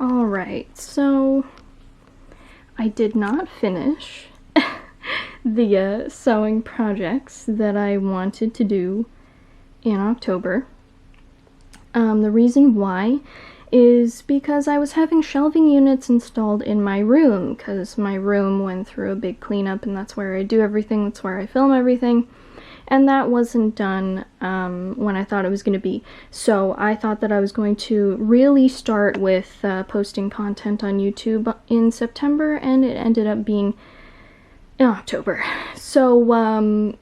Alright, so I did not finish the sewing projects that I wanted to do in October. The reason why is because I was having shelving units installed in my room, because my room went through a big cleanup, and that's where I do everything, that's where I film everything, and that wasn't done when I thought it was going to be. So I thought that I was going to really start with posting content on YouTube in September, and it ended up being in October. So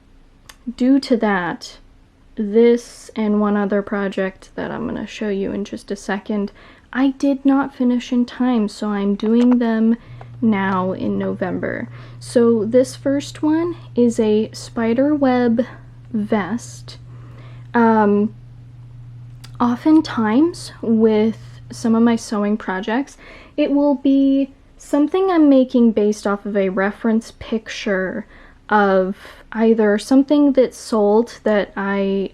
due to that, this and one other project that I'm going to show you in just a second, I did not finish in time, so I'm doing them now in November. So this first one is a spider web vest. Oftentimes with some of my sewing projects, it will be something I'm making based off of a reference picture of either something that's sold that I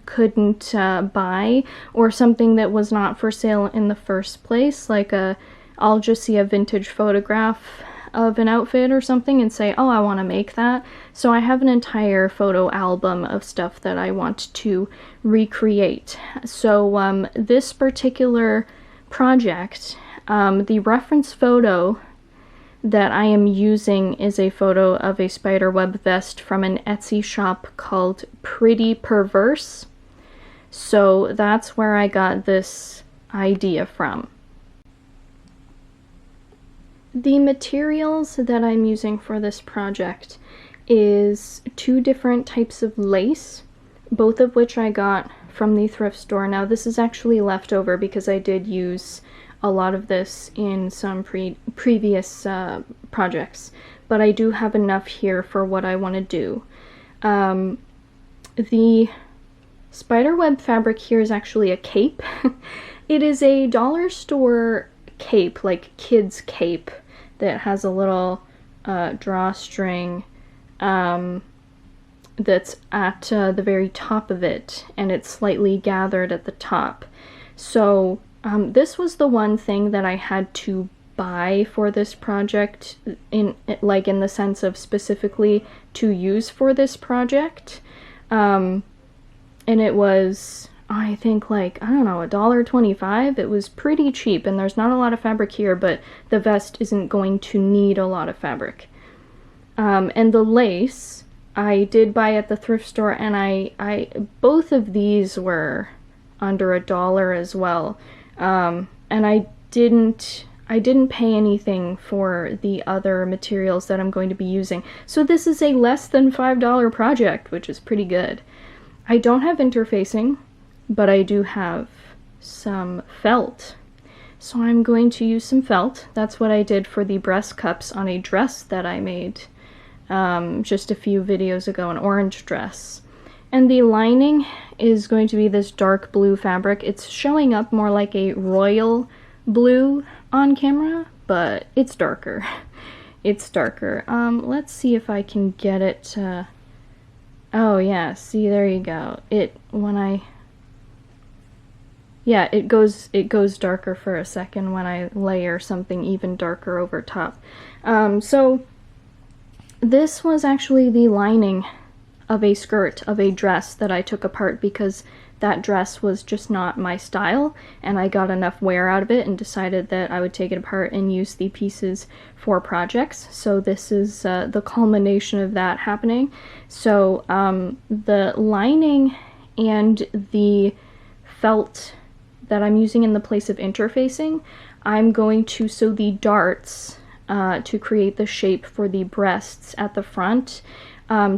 couldn't buy, or something that was not for sale in the first place. Like I'll just see a vintage photograph of an outfit or something and say, oh, I want to make that. So I have an entire photo album of stuff that I want to recreate. So this particular project, the reference photo that I am using is a photo of a spiderweb vest from an Etsy shop called Pretty Perverse. So that's where I got this idea from. The materials that I'm using for this project is 2 different types of lace, both of which I got from the thrift store. Now this is actually leftover because I did use a lot of this in some previous projects, but I do have enough here for what I want to do. The spiderweb fabric here is actually a cape. It is a dollar store cape, like kids cape, that has a little drawstring that's at the very top of it, and it's slightly gathered at the top. So this was the one thing that I had to buy for this project, in the sense of specifically to use for this project. And it was, I think, like, I don't know, $1.25. It was pretty cheap, and there's not a lot of fabric here, but the vest isn't going to need a lot of fabric. And the lace I did buy at the thrift store, and I both of these were under $1 as well. And I didn't pay anything for the other materials that I'm going to be using. So this is a less than $5 project, which is pretty good. I don't have interfacing, but I do have some felt. So I'm going to use some felt. That's what I did for the breast cups on a dress that I made just a few videos ago, an orange dress. And the lining is going to be this dark blue fabric. It's showing up more like a royal blue on camera, but it's darker. It's darker. Let's see if I can get it to... Oh yeah, see, there you go. It goes darker for a second when I layer something even darker over top. So this was actually the lining of a skirt of a dress that I took apart because that dress was just not my style, and I got enough wear out of it and decided that I would take it apart and use the pieces for projects. So this is the culmination of that happening. So the lining and the felt that I'm using in the place of interfacing, I'm going to sew the darts to create the shape for the breasts at the front.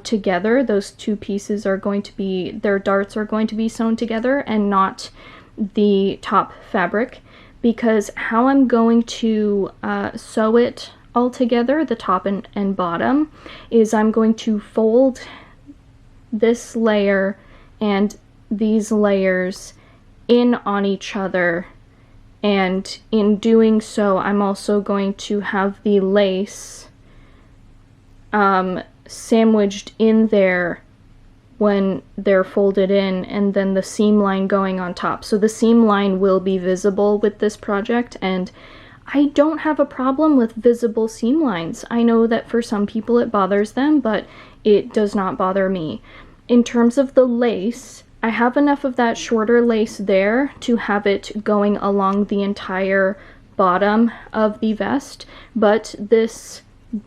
Together. Those 2 pieces are going to be, their darts are going to be sewn together and not the top fabric, because how I'm going to sew it all together, the top and bottom, is I'm going to fold this layer and these layers in on each other, and in doing so I'm also going to have the lace sandwiched in there when they're folded in, and then the seam line going on top. So the seam line will be visible with this project, and I don't have a problem with visible seam lines. I know that for some people it bothers them, but it does not bother me. In terms of the lace, I have enough of that shorter lace there to have it going along the entire bottom of the vest, but this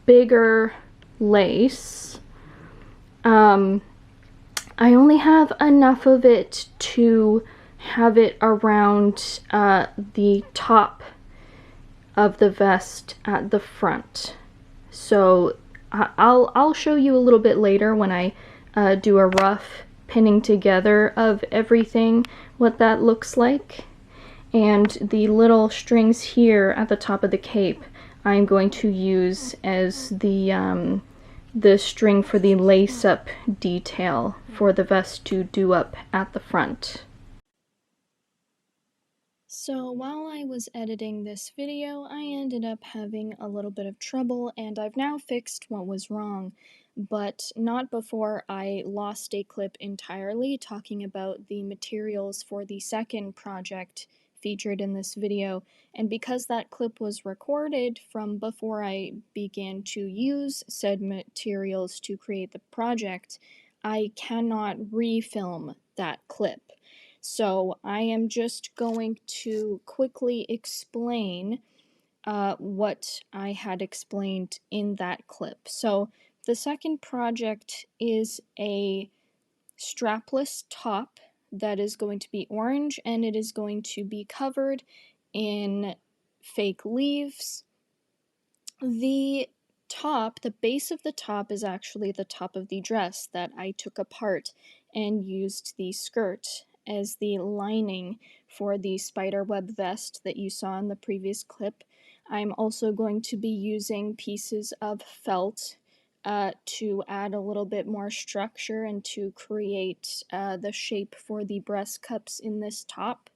bigger lace, I only have enough of it to have it around the top of the vest at the front. So I'll show you a little bit later when I do a rough pinning together of everything, what that looks like. And the little strings here at the top of the cape I'm going to use as the string for the lace-up detail for the vest to do up at the front. So while I was editing this video, I ended up having a little bit of trouble, and I've now fixed what was wrong, but not before I lost a clip entirely talking about the materials for the second project featured in this video, and because that clip was recorded from before I began to use said materials to create the project, I cannot refilm that clip. So I am just going to quickly explain what I had explained in that clip. So the second project is a strapless top that is going to be orange, and it is going to be covered in fake leaves. The top, the base of the top, is actually the top of the dress that I took apart and used the skirt as the lining for the spiderweb vest that you saw in the previous clip. I'm also going to be using pieces of felt to add a little bit more structure and to create the shape for the breast cups in this top.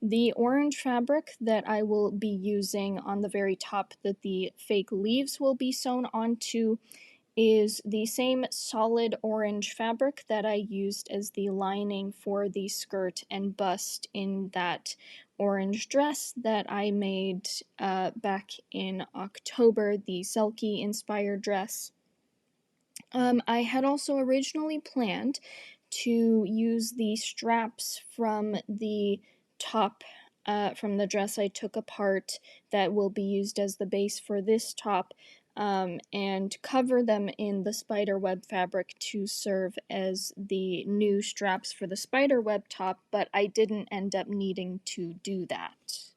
The orange fabric that I will be using on the very top that the fake leaves will be sewn onto is the same solid orange fabric that I used as the lining for the skirt and bust in that orange dress that I made back in October, the Selkie inspired dress. I had also originally planned to use the straps from the top from the dress I took apart that will be used as the base for this top, and cover them in the spiderweb fabric to serve as the new straps for the spiderweb top, but I didn't end up needing to do that.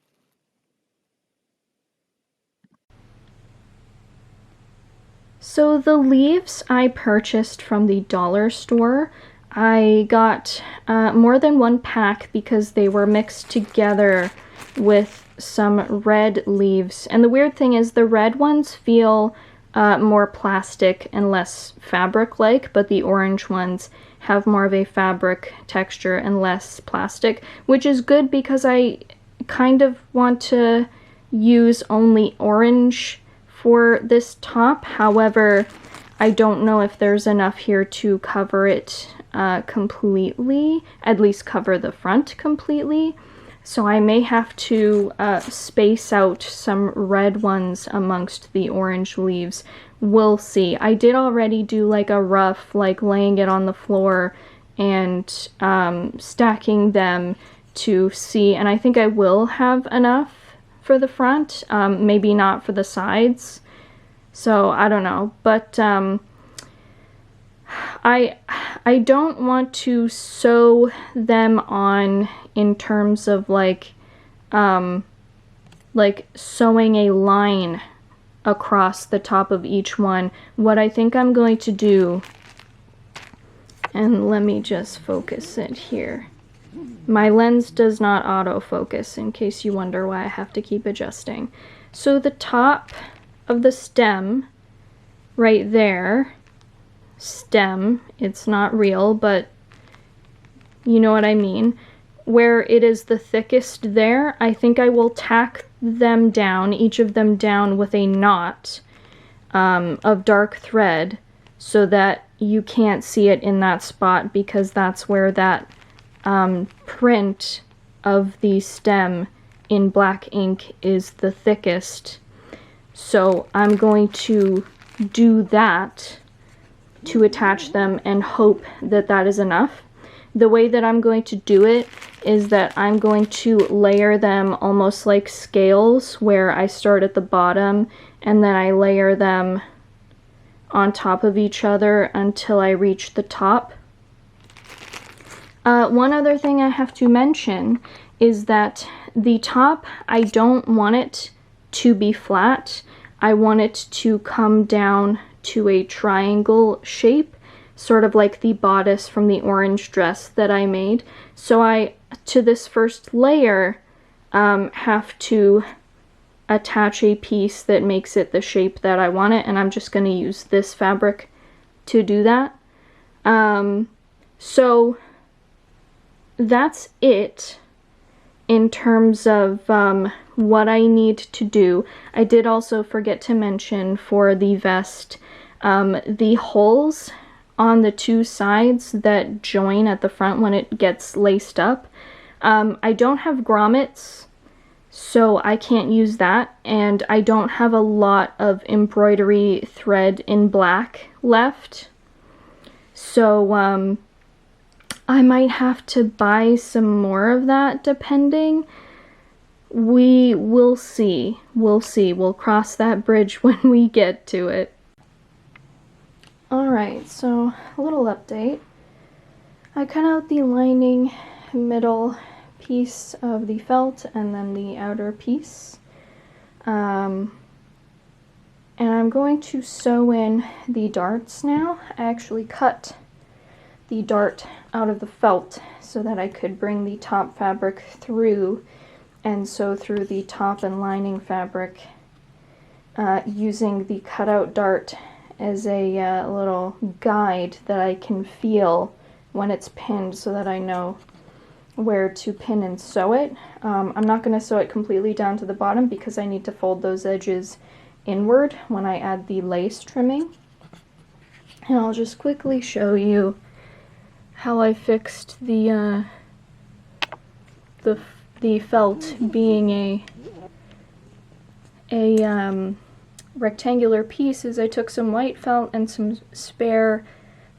So the leaves I purchased from the dollar store. I got more than one pack because they were mixed together with some red leaves. And the weird thing is the red ones feel more plastic and less fabric-like, but the orange ones have more of a fabric texture and less plastic, which is good because I kind of want to use only orange for this top. However, I don't know if there's enough here to cover it completely, at least cover the front completely. So I may have to space out some red ones amongst the orange leaves. We'll see. I did already do like a rough, like laying it on the floor and stacking them to see, and I think I will have enough for the front, maybe not for the sides. So I don't know, but I don't want to sew them on in terms of like sewing a line across the top of each one. What I think I'm going to do, and let me just focus it here. My lens does not autofocus, in case you wonder why I have to keep adjusting. So the top of the stem, right there, stem, it's not real, but you know what I mean, where it is the thickest there, I think I will tack them down, each of them down with a knot of dark thread, so that you can't see it in that spot, because that's where that print of the stem in black ink is the thickest. So I'm going to do that to attach them and hope that that is enough. The way that I'm going to do it is that I'm going to layer them almost like scales, where I start at the bottom and then I layer them on top of each other until I reach the top. One other thing I have to mention is that the top, I don't want it to be flat. I want it to come down to a triangle shape, sort of like the bodice from the orange dress that I made. So I, to this first layer, have to attach a piece that makes it the shape that I want it, and I'm just going to use this fabric to do that. So that's it in terms of what I need to do. I did also forget to mention for the vest, the holes on the two sides that join at the front when it gets laced up. I don't have grommets, so I can't use that, and I don't have a lot of embroidery thread in black left, so I might have to buy some more of that, depending. We will see. We'll see. We'll cross that bridge when we get to it. Alright, so a little update. I cut out the lining middle piece of the felt and then the outer piece. And I'm going to sew in the darts now. I actually cut the dart out of the felt so that I could bring the top fabric through and sew through the top and lining fabric using the cutout dart as a little guide that I can feel when it's pinned, so that I know where to pin and sew it. I'm not going to sew it completely down to the bottom because I need to fold those edges inward when I add the lace trimming. And I'll just quickly show you how I fixed the felt being a rectangular piece. Is I took some white felt and some spare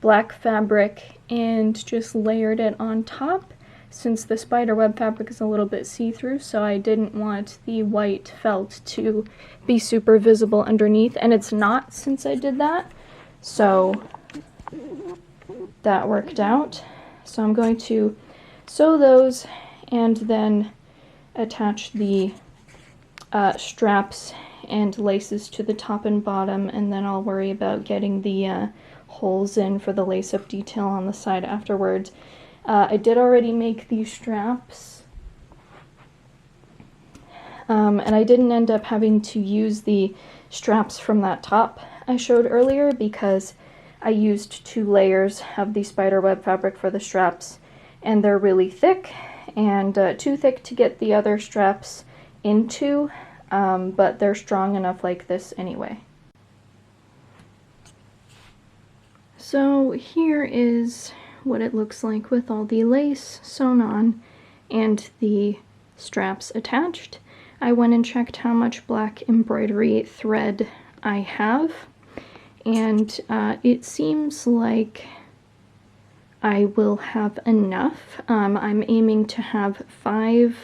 black fabric and just layered it on top, since the spiderweb fabric is a little bit see-through, so I didn't want the white felt to be super visible underneath, and it's not since I did that, so that worked out. So I'm going to sew those and then attach the straps and laces to the top and bottom, and then I'll worry about getting the holes in for the lace-up detail on the side afterwards. I did already make these straps, and I didn't end up having to use the straps from that top I showed earlier because I used 2 layers of the spiderweb fabric for the straps, and they're really thick and too thick to get the other straps into, but they're strong enough like this anyway. So here is what it looks like with all the lace sewn on and the straps attached. I went and checked how much black embroidery thread I have, and it seems like I will have enough. I'm aiming to have 5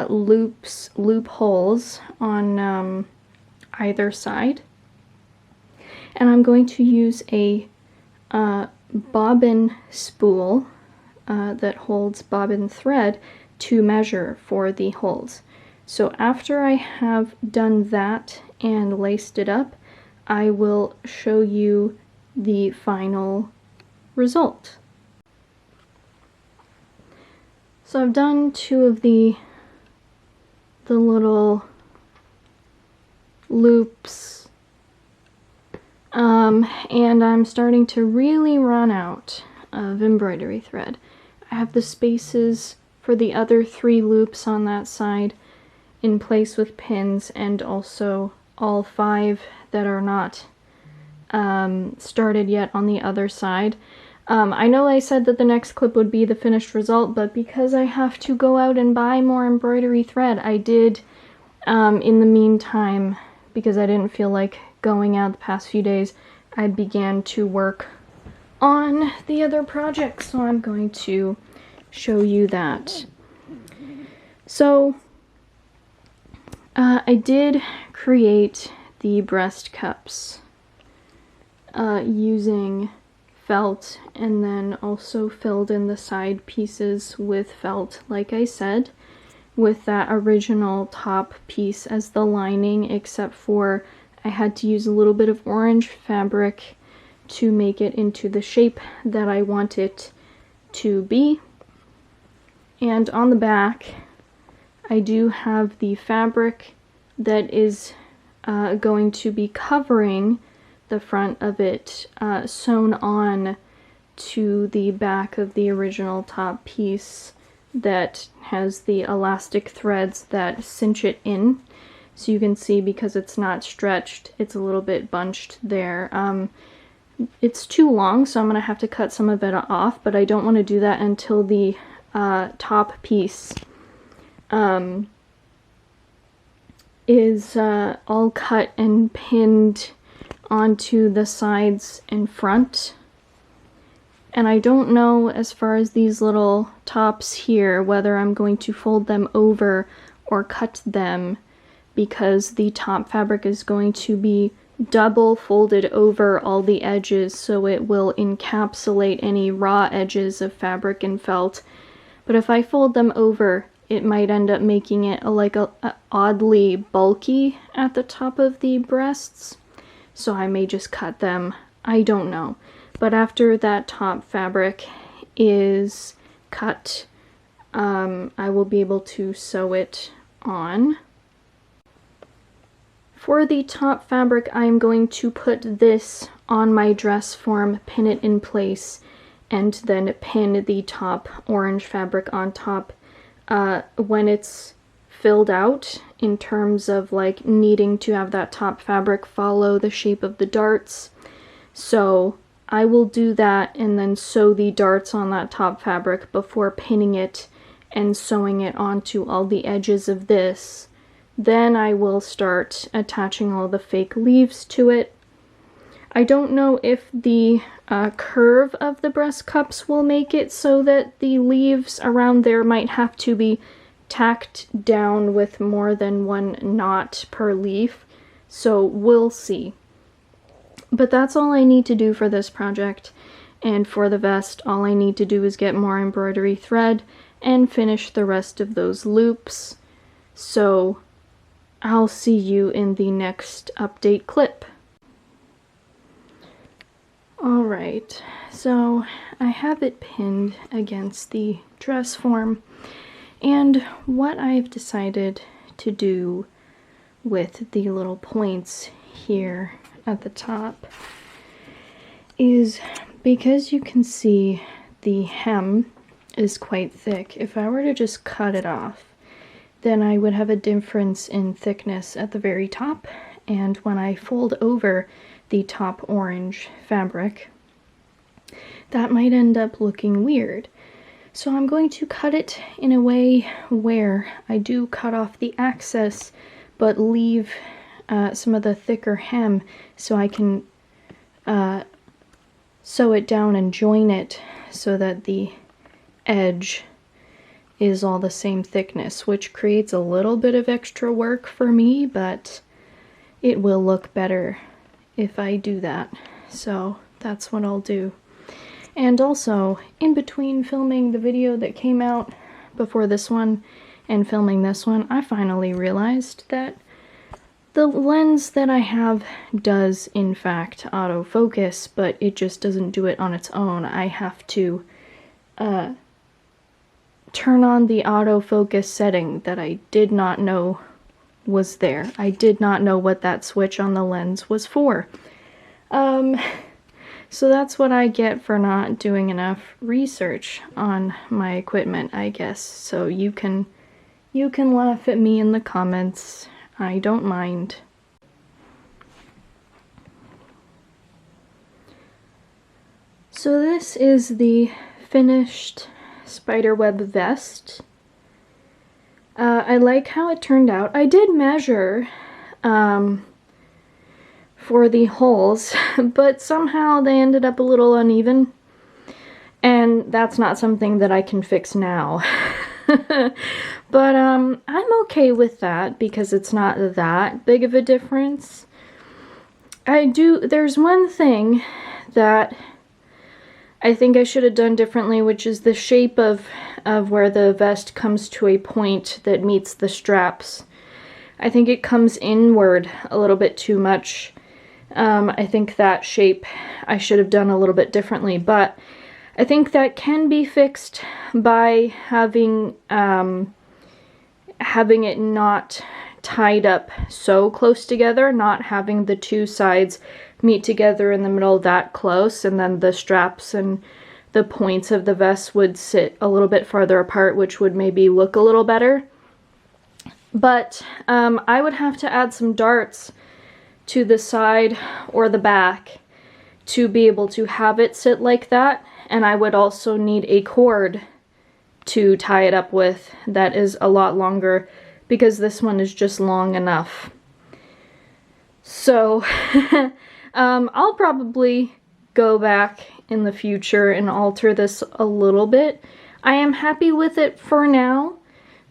loopholes on either side, and I'm going to use a bobbin spool that holds bobbin thread to measure for the holes. So after I have done that and laced it up, I will show you the final result. So I've done 2 of the little loops, and I'm starting to really run out of embroidery thread. I have the spaces for the other 3 loops on that side in place with pins, and also all 5 that are not started yet on the other side. I know I said that the next clip would be the finished result, but because I have to go out and buy more embroidery thread, I did, in the meantime, because I didn't feel like going out the past few days, I began to work on the other project, so I'm going to show you that. So, I did create the breast cups using felt, and then also filled in the side pieces with felt, like I said, with that original top piece as the lining, except for I had to use a little bit of orange fabric to make it into the shape that I want it to be. And on the back, I do have the fabric that is going to be covering the front of it, sewn on to the back of the original top piece that has the elastic threads that cinch it in. So you can see, because it's not stretched, it's a little bit bunched there. It's too long, so I'm going to have to cut some of it off, but I don't want to do that until the top piece is all cut and pinned onto the sides and front. And I don't know, as far as these little tops here, whether I'm going to fold them over or cut them, because the top fabric is going to be double folded over all the edges, so it will encapsulate any raw edges of fabric and felt. But if I fold them over, it might end up making it like a oddly bulky at the top of the breasts. So I may just cut them. I don't know. But after that top fabric is cut, I will be able to sew it on. For the top fabric, I'm going to put this on my dress form, pin it in place, and then pin the top orange fabric on top when it's filled out, in terms of like needing to have that top fabric follow the shape of the darts. So I will do that and then sew the darts on that top fabric before pinning it and sewing it onto all the edges of this. Then I will start attaching all the fake leaves to it. I don't know if the curve of the breast cups will make it so that the leaves around there might have to be tacked down with more than one knot per leaf, so we'll see. But that's all I need to do for this project, and for the vest all I need to do is get more embroidery thread and finish the rest of those loops. So I'll see you in the next update clip. Alright, so I have it pinned against the dress form, and what I've decided to do with the little points here at the top is, because you can see the hem is quite thick, if I were to just cut it off, then I would have a difference in thickness at the very top, and when I fold over the top orange fabric, that might end up looking weird. So I'm going to cut it in a way where I do cut off the excess, but leave some of the thicker hem so I can sew it down and join it so that the edge is all the same thickness, which creates a little bit of extra work for me, but it will look better if I do that. So that's what I'll do. And also, in between filming the video that came out before this one and filming this one, I finally realized that the lens that I have does in fact autofocus, but it just doesn't do it on its own. I have to turn on the autofocus setting that I did not know was there. I did not know what that switch on the lens was for. So that's what I get for not doing enough research on my equipment, I guess. So you can laugh at me in the comments. I don't mind. So this is the finished spiderweb vest. I like how it turned out. I did measure for the holes, but somehow they ended up a little uneven, and that's not something that I can fix now. But I'm okay with that because it's not that big of a difference. There's one thing that I think I should have done differently, which is the shape of where the vest comes to a point that meets the straps. I think it comes inward a little bit too much. I think that shape I should have done a little bit differently, but I think that can be fixed by having it not tied up so close together, not having the two sides meet together in the middle that close, and then the straps and the points of the vest would sit a little bit farther apart, which would maybe look a little better. But I would have to add some darts to the side or the back to be able to have it sit like that, and I would also need a cord to tie it up with that is a lot longer, because this one is just long enough. So I'll probably go back in the future and alter this a little bit. I am happy with it for now,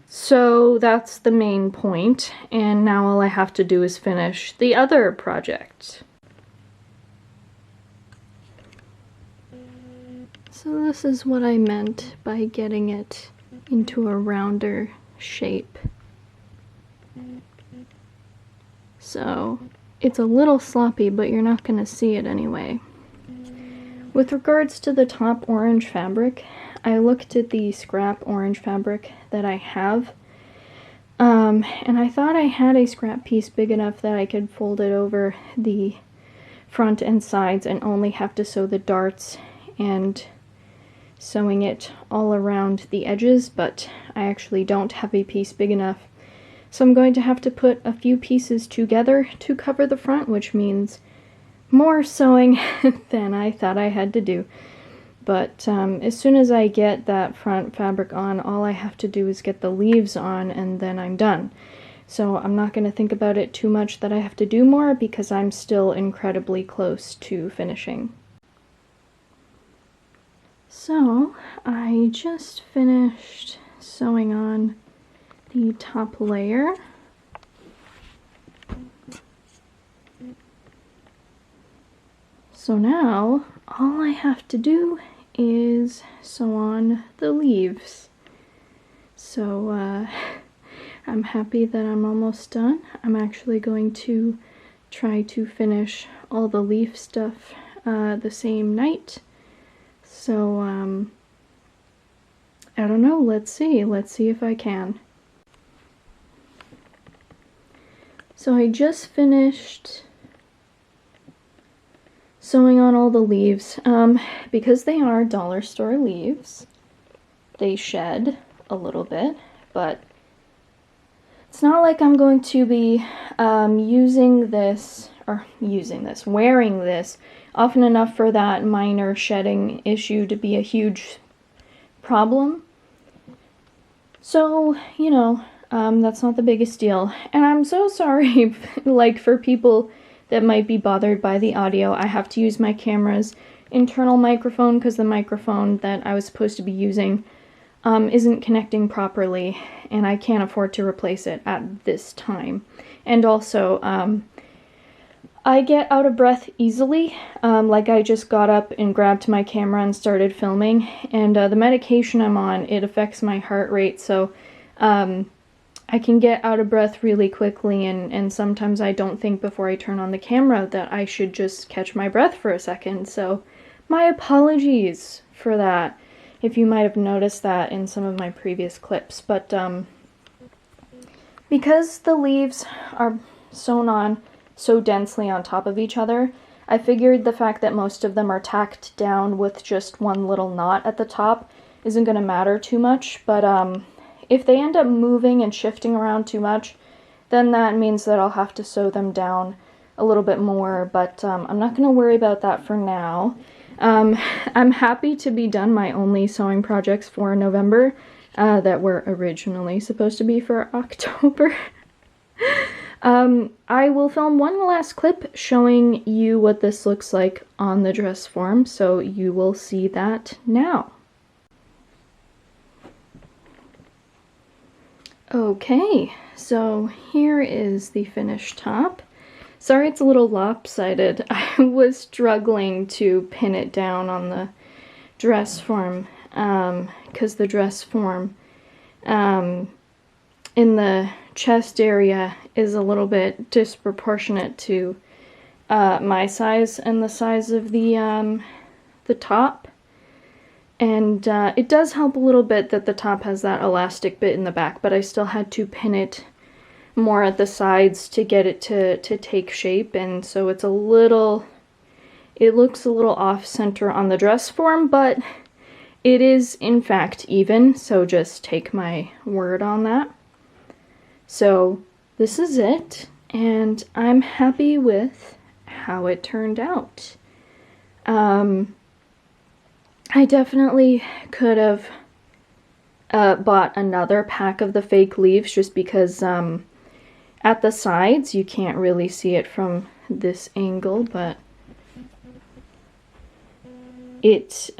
so that's the main point, and now all I have to do is finish the other project. So this is what I meant by getting it into a rounder shape. So it's a little sloppy, but you're not going to see it anyway. With regards to the top orange fabric, I looked at the scrap orange fabric that I have, and I thought I had a scrap piece big enough that I could fold it over the front and sides and only have to sew the darts and sewing it all around the edges, but I actually don't have a piece big enough. So I'm going to have to put a few pieces together to cover the front, which means more sewing than I thought I had to do. But as soon as I get that front fabric on, all I have to do is get the leaves on, and then I'm done. So I'm not going to think about it too much that I have to do more, because I'm still incredibly close to finishing. So I just finished sewing on the top layer. So now all I have to do is sew on the leaves. So I'm happy that I'm almost done. I'm actually going to try to finish all the leaf stuff the same night. So I don't know, let's see if I can. So I just finished sewing on all the leaves. Because they are dollar store leaves, they shed a little bit, but it's not like I'm going to be wearing this often enough for that minor shedding issue to be a huge problem. So, you know, that's not the biggest deal. And I'm so sorry, like, for people that might be bothered by the audio. I have to use my camera's internal microphone because the microphone that I was supposed to be using isn't connecting properly, and I can't afford to replace it at this time. And also, I get out of breath easily. Like, I just got up and grabbed my camera and started filming, and the medication I'm on, it affects my heart rate, so I can get out of breath really quickly, and sometimes I don't think before I turn on the camera that I should just catch my breath for a second. So my apologies for that, if you might have noticed that in some of my previous clips. But because the leaves are sewn on so densely on top of each other, I figured the fact that most of them are tacked down with just one little knot at the top isn't going to matter too much. But if they end up moving and shifting around too much, then that means that I'll have to sew them down a little bit more, but I'm not going to worry about that for now. I'm happy to be done my only sewing projects for November that were originally supposed to be for October. I will film one last clip showing you what this looks like on the dress form, so you will see that now. Okay, so here is the finished top. Sorry it's a little lopsided. I was struggling to pin it down on the dress form, because the dress form in the chest area is a little bit disproportionate to my size and the size of the top. And it does help a little bit that the top has that elastic bit in the back, but I still had to pin it more at the sides to get it to take shape, and so it looks a little off center on the dress form, but it is in fact even, so just take my word on that. So this is it, and I'm happy with how it turned out. I definitely could have bought another pack of the fake leaves, just because at the sides you can't really see it from this angle, but it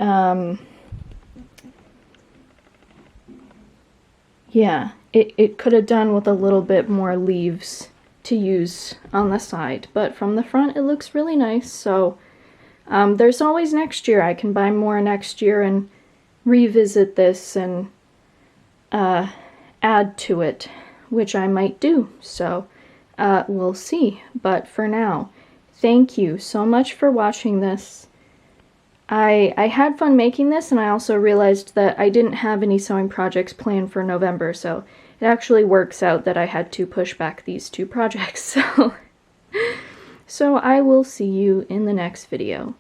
yeah, it could have done with a little bit more leaves to use on the side, but from the front it looks really nice. So there's always next year. I can buy more next year and revisit this and add to it, which I might do. So we'll see. But for now, thank you so much for watching this. I had fun making this, and I also realized that I didn't have any sewing projects planned for November, so it actually works out that I had to push back these two projects. So I will see you in the next video.